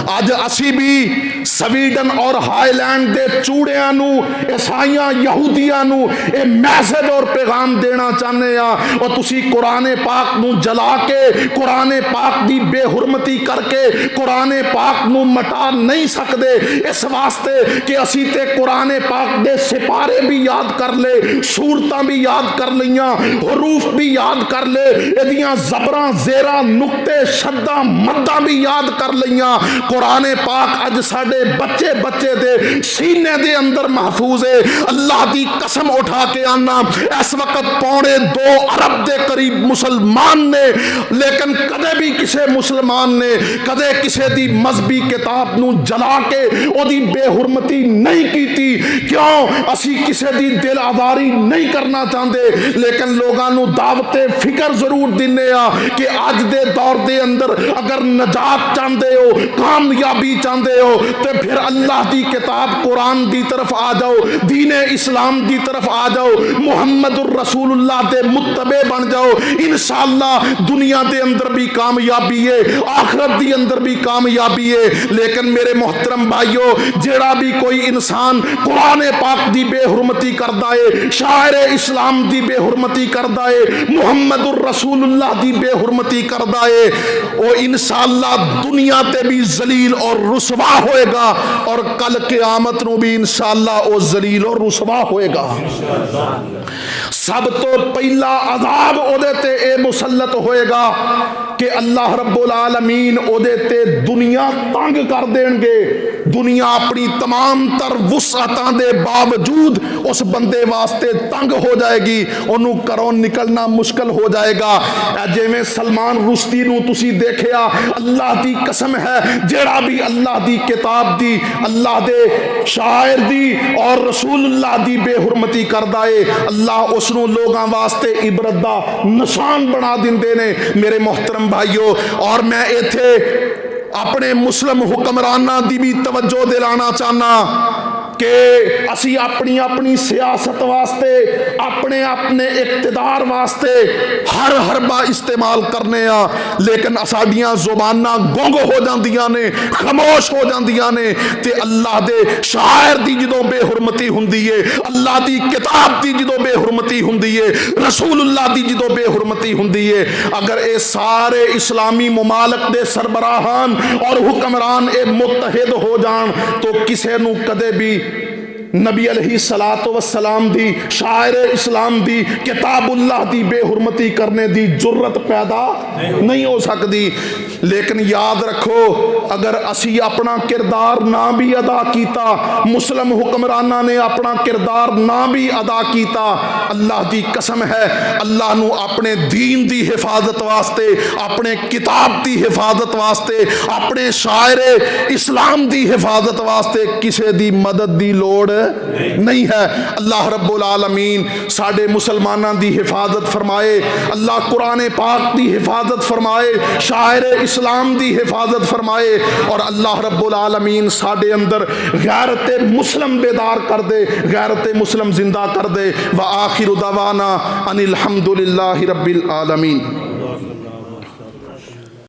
اج اسی بھی سویڈن اور ہائی لینڈ دے چوڑیاں نو عیسائیاں یہودیاں نو اے میسج اور پیغام دینا چاہنے ہیں اور تسی قرآن پاک نو جلا کے قرآن پاک دی بے حرمتی کر کے قرآن پاک نو مٹا نہیں سکدے، اس واسطے کہ اسی تے قرآن پاک دے سپارے بھی یاد کر لے، سورتاں بھی یاد کر لیاں، حروف بھی یاد کر لے، ادیاں زبراں زیراں نقطے شداں مداں بھی یاد کر لیاں۔ قرآن پاک اج ساڈے بچے بچے دے سینے دے اندر محفوظ ہے۔ اللہ دی قسم اٹھا کے آنا اس وقت 2.25 ارب دے قریب مسلمان نے، لیکن کدے بھی کسے مسلمان نے کدے کسے دی مذہبی کتاب نو جلا کے او دی بے حرمتی نہیں کیتی۔ کیوں؟ اسی کسے دی دل آزاری نہیں کرنا چاہتے، لیکن لوگاں نو دعوت فکر ضرور دینے آ کہ آج دے دور دے اندر اگر نجات چاہتے ہو، کامیابی چاہتے ہو، تو پھر اللہ دی کتاب قرآن دی طرف آ جاؤ، دین اسلام دی طرف آ جاؤ، محمد الرسول اللہ دے متبع بن جاؤ۔ انشاءاللہ دنیا دے اندر بھی کامیابی ہے، آخرت دی اندر بھی کامیابی ہے۔ لیکن میرے محترم بھائیو، جیڑا بھی کوئی انسان قرآن پاک دی بے حرمتی کردا ہے، شاعر اسلام دی بے حرمتی کردا ہے، محمد الرسول اللہ دی بے حرمتی کردا ہے، وہ انشاءاللہ دنیا تے بھی ذلیل اور رسوا ہوئے گا، اور کل قیامت نو بھی انشاءاللہ وہ ذلیل اور رسوا ہوئے گا۔ سب تو پہلا عذاب اودے تے اے مسلط ہوئے گا کہ اللہ رب العالمین اودے تے دنیا تنگ کر دیں گے۔ دنیا اپنی تمام تر وسعتاں دے باوجود اس بندے واسطے تنگ ہو جائے گی، انہوں کروں نکلنا مشکل ہو جائے گا۔ جے میں سلمان رشدی نو تسی دیکھیا، اللہ دی قسم ہے جیڑا بھی اللہ دی کتاب دی، اللہ دے شاعر دی اور رسول اللہ دی بے حرمتی کردہ ہے، اللہ اس نو لوگاں واسطے عبرت دا نشان بنا دیندے نے۔ میرے محترم بھائیو، اور میں ایتھے اپنے مسلم حکمرانہ دی بھی توجہ دلانا چاہنا کہ اسی اپنی اپنی سیاست واسطے، اپنے اپنے اقتدار واسطے ہر حربہ استعمال کرنے ہاں، لیکن ساڈیاں زباناں گونگ ہو جاندیاں نے، خاموش ہو جاندیاں نے، تے اللہ دے شاعر دی جدوں بے حرمتی ہوندی ہے، اللہ دی کتاب دی جدوں بے حرمتی ہوندی ہے، رسول اللہ دی جدوں بے حرمتی ہوندی ہے، اگر اے سارے اسلامی ممالک دے سربراہان اور حکمران اے متحد ہو جان تو کسے نو کدے بھی نبی علیہ السلام دی، شاعر اسلام دی، کتاب اللہ دی بے حرمتی کرنے دی جرت پیدا نہیں ہو سکتی۔ لیکن یاد رکھو، اگر اسی اپنا کردار نہ بھی ادا کیتا، مسلم حکمرانہ نے اپنا کردار نہ بھی ادا کیتا، اللہ دی قسم ہے اللہ نو اپنے دین دی حفاظت واسطے، اپنے کتاب دی حفاظت واسطے، اپنے شاعر اسلام دی حفاظت واسطے کسے دی مدد دی لوڑ نہیں ہے۔ اللہ رب العالمین ساڈے مسلماناں دی حفاظت فرمائے، اللہ قرآن پاک دی حفاظت فرمائے، شاعر اسلام دی حفاظت فرمائے، اور اللہ رب العالمین ساڈے اندر غیرت مسلم بیدار کر دے، غیرت مسلم زندہ کر دے۔ وآخر دعوانا ان الحمد للہ رب العالمین۔